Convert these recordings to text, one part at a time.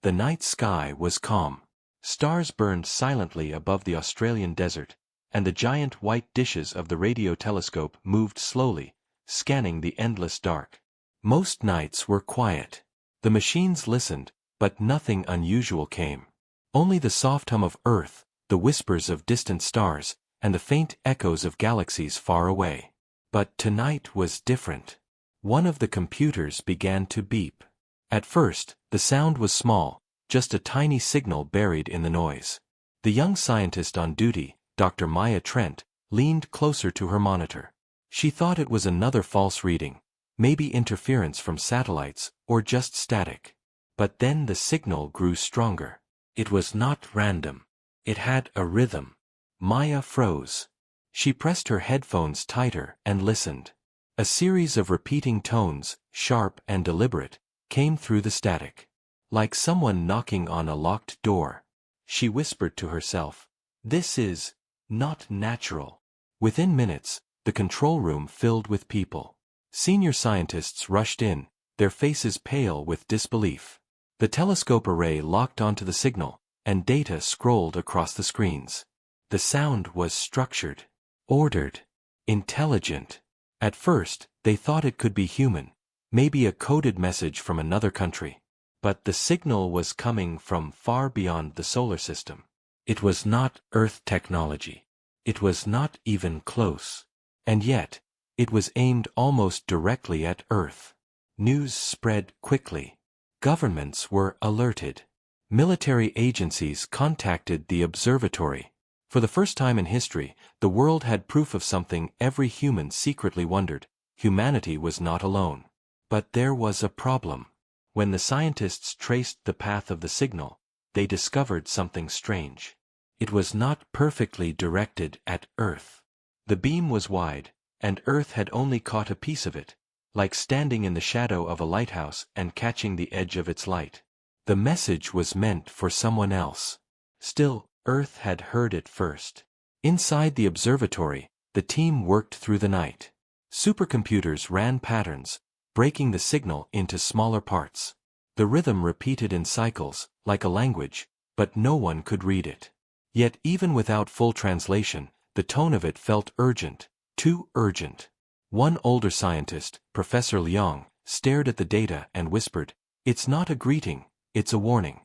The night sky was calm. Stars burned silently above the Australian desert, and the giant white dishes of the radio telescope moved slowly, scanning the endless dark. Most nights were quiet. The machines listened, but nothing unusual came. Only the soft hum of Earth, the whispers of distant stars, and the faint echoes of galaxies far away. But tonight was different. One of the computers began to beep. At first, the sound was small, just a tiny signal buried in the noise. The young scientist on duty, Dr. Maya Trent, leaned closer to her monitor. She thought it was another false reading, maybe interference from satellites, or just static. But then the signal grew stronger. It was not random. It had a rhythm. Maya froze. She pressed her headphones tighter and listened. A series of repeating tones, sharp and deliberate, came through the static. Like someone knocking on a locked door. She whispered to herself, "This is not natural." Within minutes, the control room filled with people. Senior scientists rushed in, their faces pale with disbelief. The telescope array locked onto the signal, and data scrolled across the screens. The sound was structured, ordered, intelligent. At first, they thought it could be human, maybe a coded message from another country. But the signal was coming from far beyond the solar system. It was not Earth technology. It was not even close. And yet, it was aimed almost directly at Earth. News spread quickly. Governments were alerted. Military agencies contacted the observatory. For the first time in history, the world had proof of something every human secretly wondered. Humanity was not alone. But there was a problem. When the scientists traced the path of the signal, they discovered something strange. It was not perfectly directed at Earth. The beam was wide, and Earth had only caught a piece of it, like standing in the shadow of a lighthouse and catching the edge of its light. The message was meant for someone else. Still, Earth had heard it first. Inside the observatory, the team worked through the night. Supercomputers ran patterns, breaking the signal into smaller parts. The rhythm repeated in cycles, like a language, but no one could read it. Yet even without full translation, the tone of it felt urgent, too urgent. One older scientist, Professor Liang, stared at the data and whispered, "It's not a greeting, it's a warning."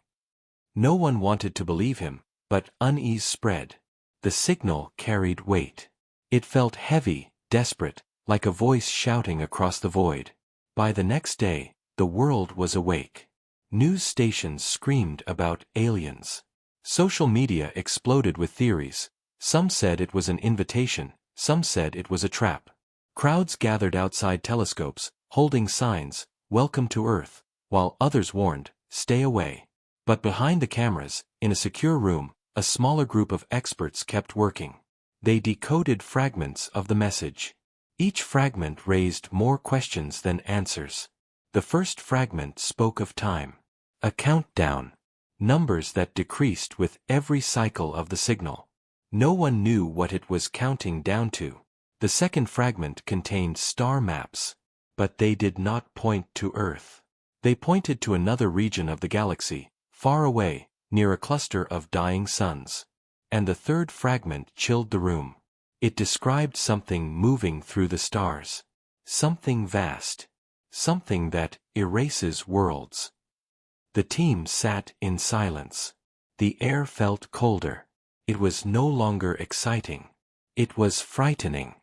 No one wanted to believe him, but unease spread. The signal carried weight. It felt heavy, desperate, like a voice shouting across the void. By the next day, the world was awake. News stations screamed about aliens. Social media exploded with theories. Some said it was an invitation, some said it was a trap. Crowds gathered outside telescopes, holding signs, "Welcome to Earth," while others warned, "Stay away." But behind the cameras, in a secure room, a smaller group of experts kept working. They decoded fragments of the message. Each fragment raised more questions than answers. The first fragment spoke of time. A countdown. Numbers that decreased with every cycle of the signal. No one knew what it was counting down to. The second fragment contained star maps. But they did not point to Earth. They pointed to another region of the galaxy, far away, near a cluster of dying suns. And the third fragment chilled the room. It described something moving through the stars. Something vast. Something that erases worlds. The team sat in silence. The air felt colder. It was no longer exciting. It was frightening.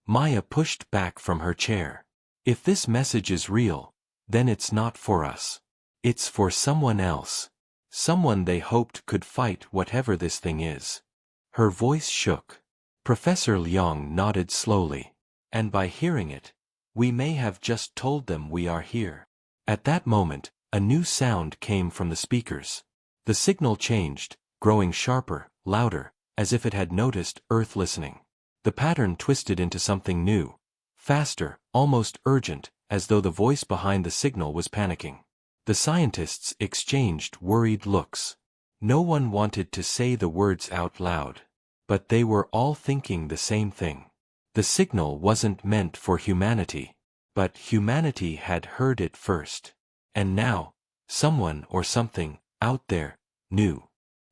Maya pushed back from her chair. If this message is real, then it's not for us. It's for someone else. Someone they hoped could fight whatever this thing is. Her voice shook. Professor Liang nodded slowly. And by hearing it, we may have just told them we are here. At that moment, a new sound came from the speakers. The signal changed, growing sharper, louder, as if it had noticed Earth listening. The pattern twisted into something new. Faster, almost urgent, as though the voice behind the signal was panicking. The scientists exchanged worried looks. No one wanted to say the words out loud. But they were all thinking the same thing. The signal wasn't meant for humanity. But humanity had heard it first. And now, someone or something, out there, knew.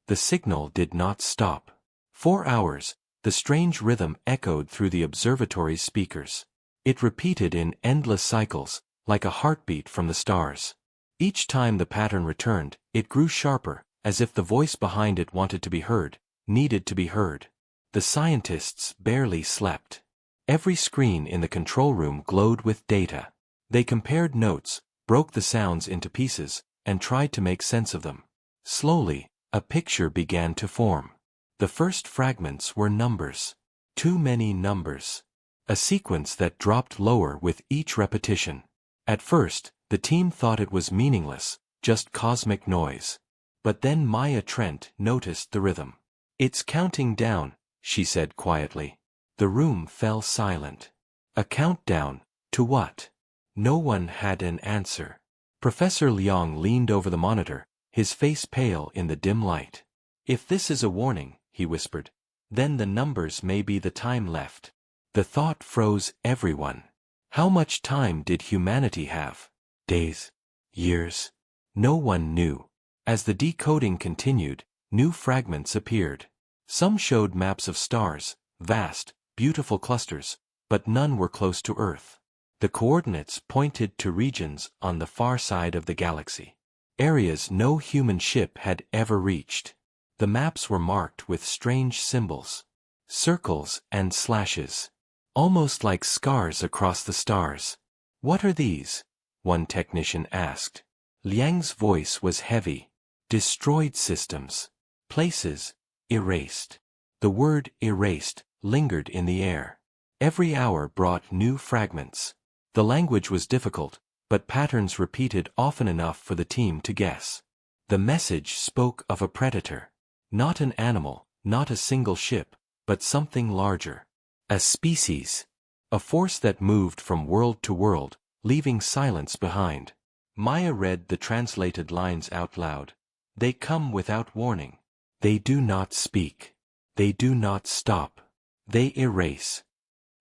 The signal did not stop. For hours, the strange rhythm echoed through the observatory's speakers. It repeated in endless cycles, like a heartbeat from the stars. Each time the pattern returned, it grew sharper, as if the voice behind it wanted to be heard, needed to be heard. The scientists barely slept. Every screen in the control room glowed with data. They compared notes, broke the sounds into pieces, and tried to make sense of them. Slowly, a picture began to form. The first fragments were numbers. Too many numbers. A sequence that dropped lower with each repetition. At first, the team thought it was meaningless, just cosmic noise. But then Maya Trent noticed the rhythm. "It's counting down," she said quietly. The room fell silent. A countdown, to what? No one had an answer. Professor Liang leaned over the monitor, his face pale in the dim light. "If this is a warning," he whispered, "then the numbers may be the time left." The thought froze everyone. How much time did humanity have? Days? Years? No one knew. As the decoding continued, new fragments appeared. Some showed maps of stars, vast, beautiful clusters, but none were close to Earth. The coordinates pointed to regions on the far side of the galaxy. Areas no human ship had ever reached. The maps were marked with strange symbols. Circles and slashes. Almost like scars across the stars. "What are these?" one technician asked. Liang's voice was heavy. "Destroyed systems. Places erased." The word erased lingered in the air. Every hour brought new fragments. The language was difficult, but patterns repeated often enough for the team to guess. The message spoke of a predator. Not an animal, not a single ship, but something larger. A species. A force that moved from world to world, leaving silence behind. Maya read the translated lines out loud. "They come without warning. They do not speak. They do not stop. They erase."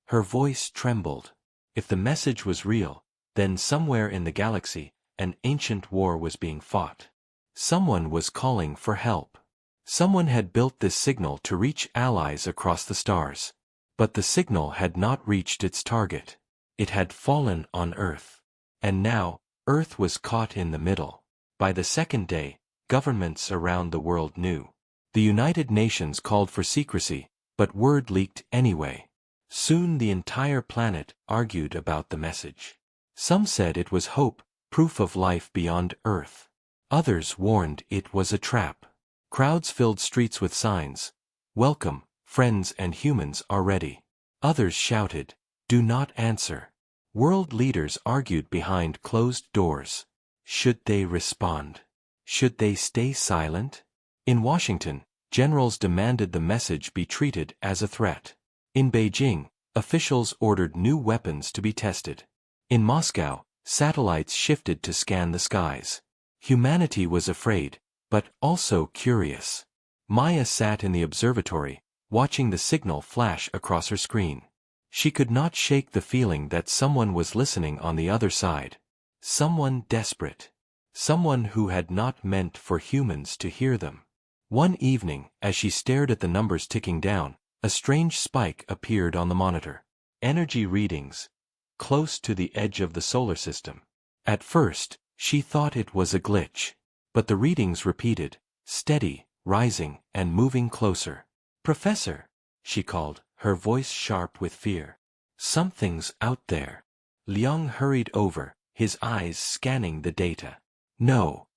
Her voice trembled. If the message was real, then somewhere in the galaxy, an ancient war was being fought. Someone was calling for help. Someone had built this signal to reach allies across the stars. But the signal had not reached its target. It had fallen on Earth. And now, Earth was caught in the middle. By the second day, governments around the world knew. The United Nations called for secrecy, but word leaked anyway. Soon the entire planet argued about the message. Some said it was hope, proof of life beyond Earth. Others warned it was a trap. Crowds filled streets with signs. "Welcome, friends and humans are ready." Others shouted, "Do not answer." World leaders argued behind closed doors. Should they respond? Should they stay silent? In Washington, generals demanded the message be treated as a threat. In Beijing, officials ordered new weapons to be tested. In Moscow, satellites shifted to scan the skies. Humanity was afraid, but also curious. Maya sat in the observatory, watching the signal flash across her screen. She could not shake the feeling that someone was listening on the other side. Someone desperate. Someone who had not meant for humans to hear them. One evening, as she stared at the numbers ticking down, a strange spike appeared on the monitor. Energy readings. Close to the edge of the solar system. At first, she thought it was a glitch. But the readings repeated, steady, rising, and moving closer. "Professor," she called, her voice sharp with fear. "Something's out there." Liang hurried over, his eyes scanning the data. No,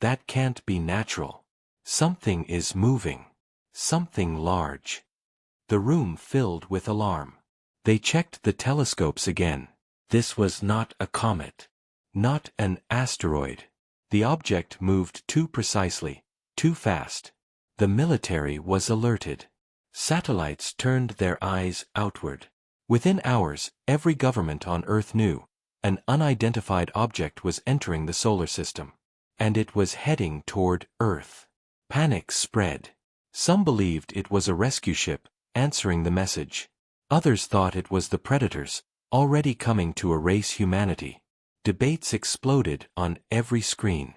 that can't be natural. Something is moving. Something large." The room filled with alarm. They checked the telescopes again. This was not a comet. Not an asteroid. The object moved too precisely, too fast. The military was alerted. Satellites turned their eyes outward. Within hours, every government on Earth knew. An unidentified object was entering the solar system. And it was heading toward Earth. Panic spread. Some believed it was a rescue ship, answering the message. Others thought it was the predators, already coming to erase humanity. Debates exploded on every screen.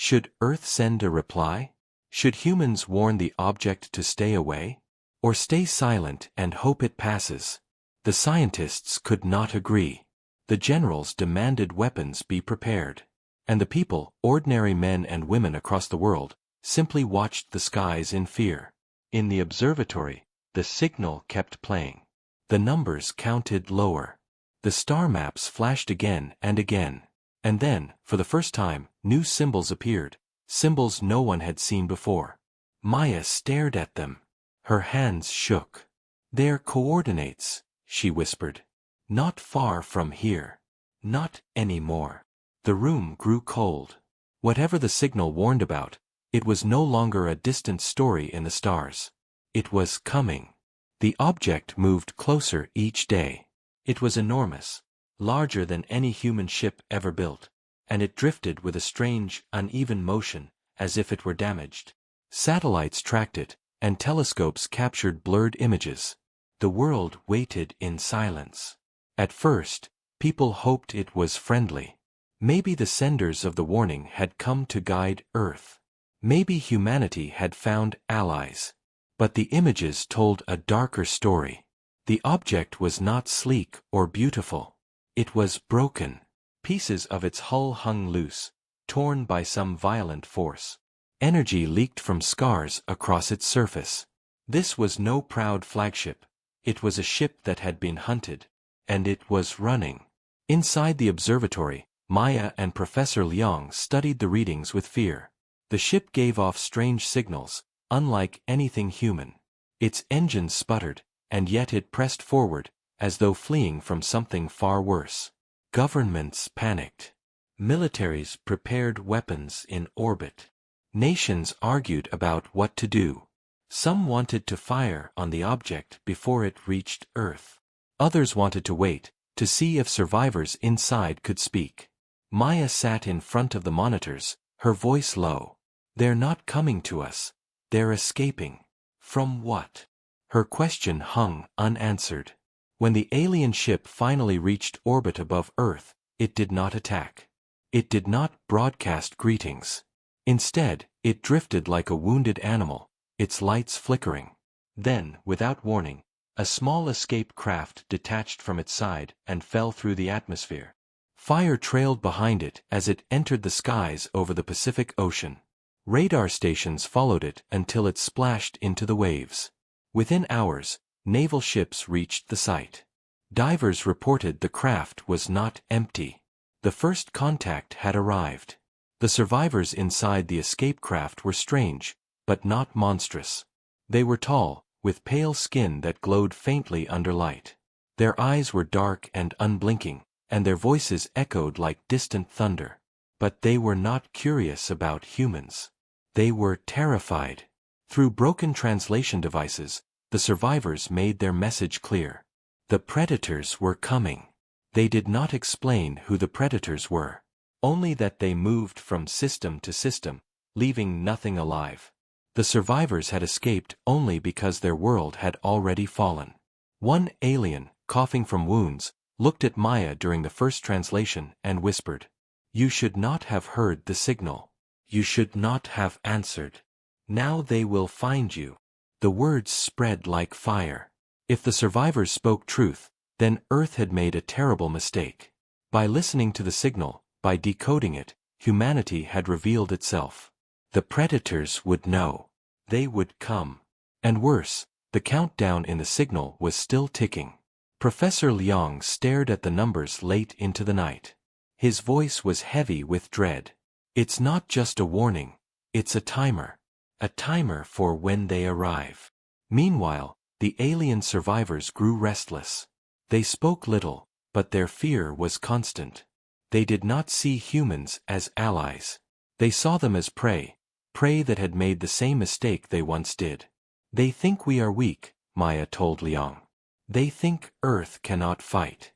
Should Earth send a reply? Should humans warn the object to stay away? Or stay silent and hope it passes? The scientists could not agree. The generals demanded weapons be prepared. And the people, ordinary men and women across the world, simply watched the skies in fear. In the observatory, the signal kept playing. The numbers counted lower. The star maps flashed again and again. And then, for the first time, new symbols appeared, symbols no one had seen before. Maya stared at them. Her hands shook. "They're coordinates," she whispered. "Not far from here. Not anymore." The room grew cold. Whatever the signal warned about, it was no longer a distant story in the stars. It was coming. The object moved closer each day. It was enormous, larger than any human ship ever built, and it drifted with a strange, uneven motion, as if it were damaged. Satellites tracked it, and telescopes captured blurred images. The world waited in silence. At first, people hoped it was friendly. Maybe the senders of the warning had come to guide Earth. Maybe humanity had found allies. But the images told a darker story. The object was not sleek or beautiful. It was broken. Pieces of its hull hung loose, torn by some violent force. Energy leaked from scars across its surface. This was no proud flagship. It was a ship that had been hunted, and it was running. Inside the observatory, Maya and Professor Liang studied the readings with fear. The ship gave off strange signals, unlike anything human. Its engines sputtered, and yet it pressed forward, as though fleeing from something far worse. Governments panicked. Militaries prepared weapons in orbit. Nations argued about what to do. Some wanted to fire on the object before it reached Earth. Others wanted to wait, to see if survivors inside could speak. Maya sat in front of the monitors, her voice low. "They're not coming to us. They're escaping." From what? Her question hung unanswered. When the alien ship finally reached orbit above Earth, it did not attack. It did not broadcast greetings. Instead, it drifted like a wounded animal, its lights flickering. Then, without warning, a small escape craft detached from its side and fell through the atmosphere. Fire trailed behind it as it entered the skies over the Pacific Ocean. Radar stations followed it until it splashed into the waves. Within hours, naval ships reached the site. Divers reported the craft was not empty. The first contact had arrived. The survivors inside the escape craft were strange, but not monstrous. They were tall, with pale skin that glowed faintly under light. Their eyes were dark and unblinking, and their voices echoed like distant thunder. But they were not curious about humans. They were terrified. Through broken translation devices, the survivors made their message clear. The predators were coming. They did not explain who the predators were. Only that they moved from system to system, leaving nothing alive. The survivors had escaped only because their world had already fallen. One alien, coughing from wounds, looked at Maya during the first translation and whispered, "You should not have heard the signal. You should not have answered. Now they will find you." The words spread like fire. If the survivors spoke truth, then Earth had made a terrible mistake. By listening to the signal, by decoding it, humanity had revealed itself. The predators would know. They would come. And worse, the countdown in the signal was still ticking. Professor Liang stared at the numbers late into the night. His voice was heavy with dread. "It's not just a warning, it's a timer. A timer for when they arrive." Meanwhile, the alien survivors grew restless. They spoke little, but their fear was constant. They did not see humans as allies. They saw them as prey, prey that had made the same mistake they once did. "They think we are weak," Maya told Liang. "They think Earth cannot fight."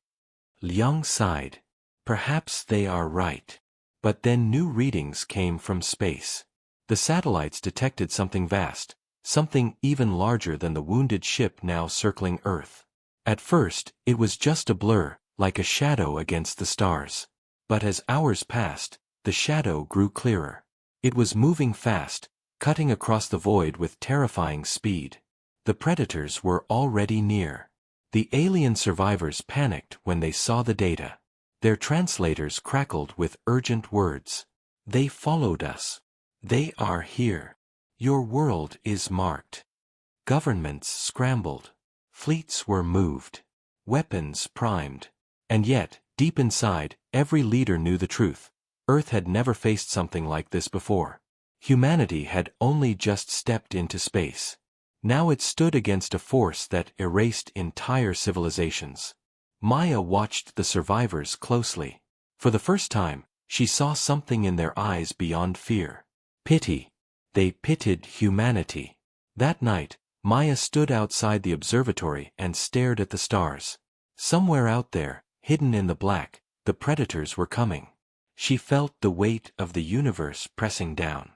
Liang sighed. Perhaps they are right. But then new readings came from space. The satellites detected something vast, something even larger than the wounded ship now circling Earth. At first, it was just a blur, like a shadow against the stars. But as hours passed, the shadow grew clearer. It was moving fast, cutting across the void with terrifying speed. The predators were already near. The alien survivors panicked when they saw the data. Their translators crackled with urgent words. They followed us. They are here. Your world is marked. Governments scrambled. Fleets were moved. Weapons primed. And yet, deep inside, every leader knew the truth. Earth had never faced something like this before. Humanity had only just stepped into space. Now it stood against a force that erased entire civilizations. Maya watched the survivors closely. For the first time, she saw something in their eyes beyond fear. Pity. They pitied humanity. That night, Maya stood outside the observatory and stared at the stars. Somewhere out there, hidden in the black, the predators were coming. She felt the weight of the universe pressing down.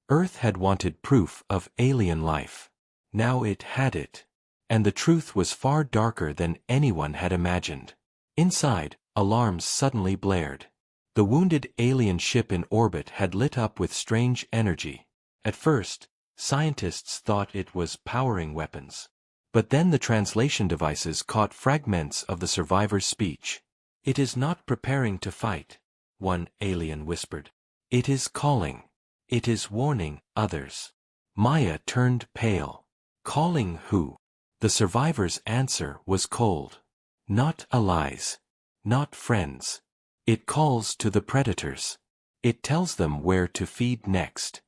Earth had wanted proof of alien life. Now it had it. And the truth was far darker than anyone had imagined. Inside, alarms suddenly blared. The wounded alien ship in orbit had lit up with strange energy. At first, scientists thought it was powering weapons. But then the translation devices caught fragments of the survivor's speech. "It is not preparing to fight," one alien whispered. "It is calling. It is warning others." Maya turned pale. Calling who? The survivor's answer was cold. Not allies. Not friends. It calls to the predators. It tells them where to feed next.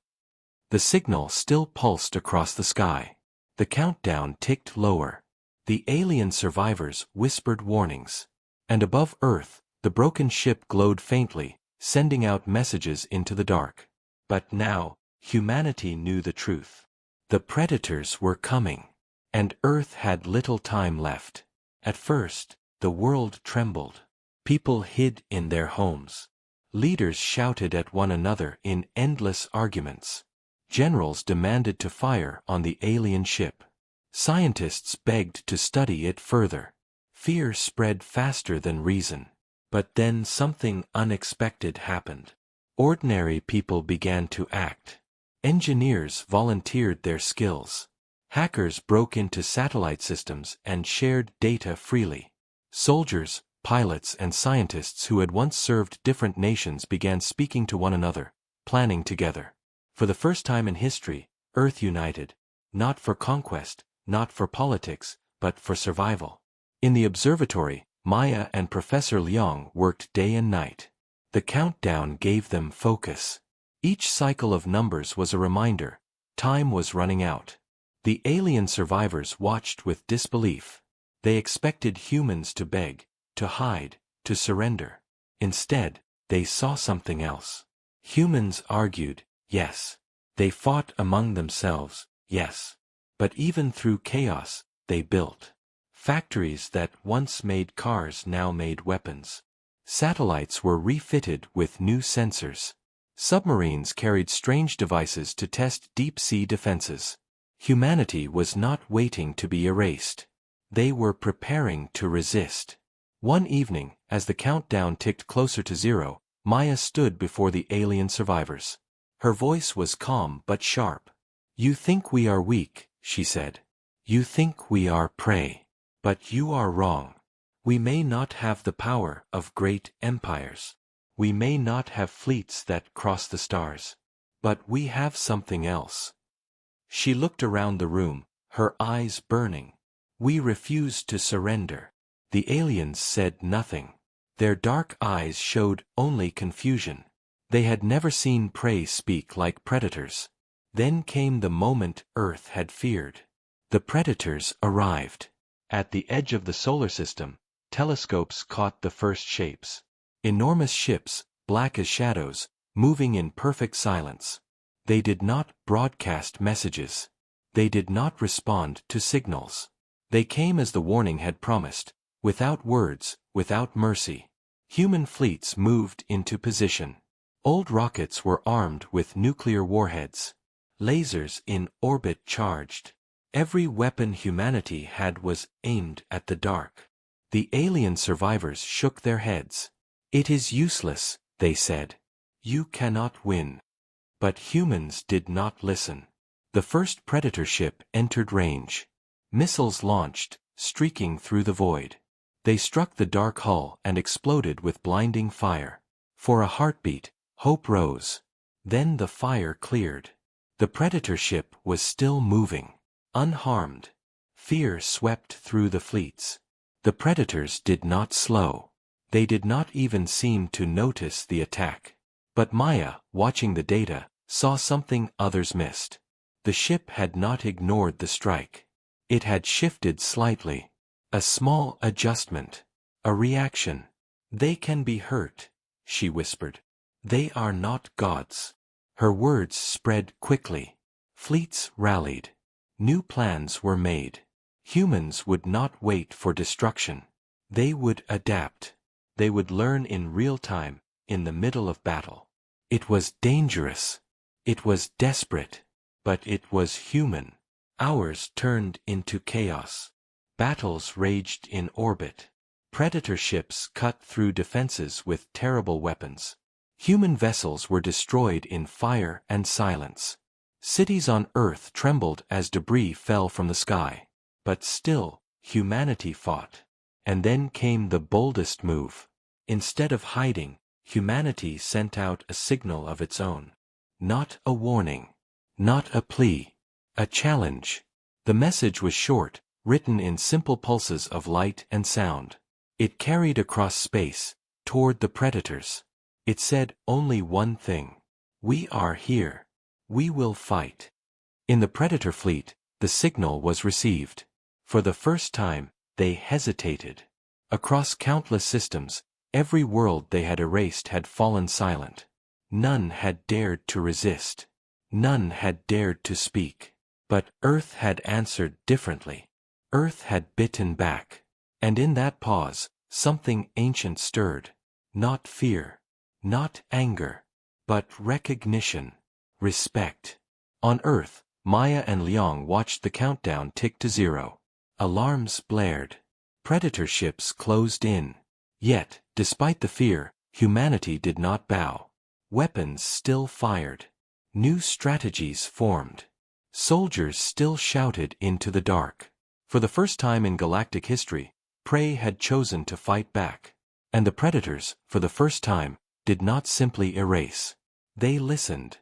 The signal still pulsed across the sky. The countdown ticked lower. The alien survivors whispered warnings. And above Earth, the broken ship glowed faintly, sending out messages into the dark. But now, humanity knew the truth. The predators were coming. And Earth had little time left. At first, the world trembled. People hid in their homes. Leaders shouted at one another in endless arguments. Generals demanded to fire on the alien ship. Scientists begged to study it further. Fear spread faster than reason. But then something unexpected happened. Ordinary people began to act. Engineers volunteered their skills. Hackers broke into satellite systems and shared data freely. Soldiers, pilots, and scientists who had once served different nations began speaking to one another, planning together. For the first time in history, Earth united, not for conquest, not for politics, but for survival. In the observatory, Maya and Professor Liang worked day and night. The countdown gave them focus. Each cycle of numbers was a reminder. Time was running out. The alien survivors watched with disbelief. They expected humans to beg, to hide, to surrender. Instead, they saw something else. Humans argued, yes. They fought among themselves, yes. But even through chaos, they built. Factories that once made cars now made weapons. Satellites were refitted with new sensors. Submarines carried strange devices to test deep-sea defenses. Humanity was not waiting to be erased. They were preparing to resist. One evening, as the countdown ticked closer to zero, Maya stood before the alien survivors. Her voice was calm but sharp. "You think we are weak," she said. "You think we are prey. But you are wrong. We may not have the power of great empires. We may not have fleets that cross the stars. But we have something else." She looked around the room, her eyes burning. "We refuse to surrender." The aliens said nothing. Their dark eyes showed only confusion. They had never seen prey speak like predators. Then came the moment Earth had feared. The predators arrived. At the edge of the solar system, telescopes caught the first shapes. Enormous ships, black as shadows, moving in perfect silence. They did not broadcast messages. They did not respond to signals. They came as the warning had promised, without words, without mercy. Human fleets moved into position. Old rockets were armed with nuclear warheads. Lasers in orbit charged. Every weapon humanity had was aimed at the dark. The alien survivors shook their heads. "It is useless," they said. "You cannot win." But humans did not listen. The first predator ship entered range. Missiles launched, streaking through the void. They struck the dark hull and exploded with blinding fire. For a heartbeat, hope rose. Then the fire cleared. The predator ship was still moving, unharmed. Fear swept through the fleets. The predators did not slow. They did not even seem to notice the attack. But Maya, watching the data, saw something others missed. The ship had not ignored the strike. It had shifted slightly. A small adjustment. A reaction. "They can be hurt," she whispered. "They are not gods." Her words spread quickly. Fleets rallied. New plans were made. Humans would not wait for destruction. They would adapt. They would learn in real time, in the middle of battle. It was dangerous. It was desperate. But it was human. Hours turned into chaos. Battles raged in orbit. Predator ships cut through defenses with terrible weapons. Human vessels were destroyed in fire and silence. Cities on Earth trembled as debris fell from the sky. But still, humanity fought. And then came the boldest move. Instead of hiding, humanity sent out a signal of its own. Not a warning. Not a plea. A challenge. The message was short, written in simple pulses of light and sound. It carried across space, toward the predators. It said only one thing. "We are here. We will fight." In the predator fleet, the signal was received. For the first time, they hesitated. Across countless systems, every world they had erased had fallen silent. None had dared to resist. None had dared to speak. But Earth had answered differently. Earth had bitten back. And in that pause, something ancient stirred. Not fear. Not anger. But recognition. Respect. On Earth, Maya and Liang watched the countdown tick to 0. Alarms blared. Predator ships closed in. Yet, despite the fear, humanity did not bow. Weapons still fired. New strategies formed. Soldiers still shouted into the dark. For the first time in galactic history, prey had chosen to fight back. And the predators, for the first time, did not simply erase. They listened.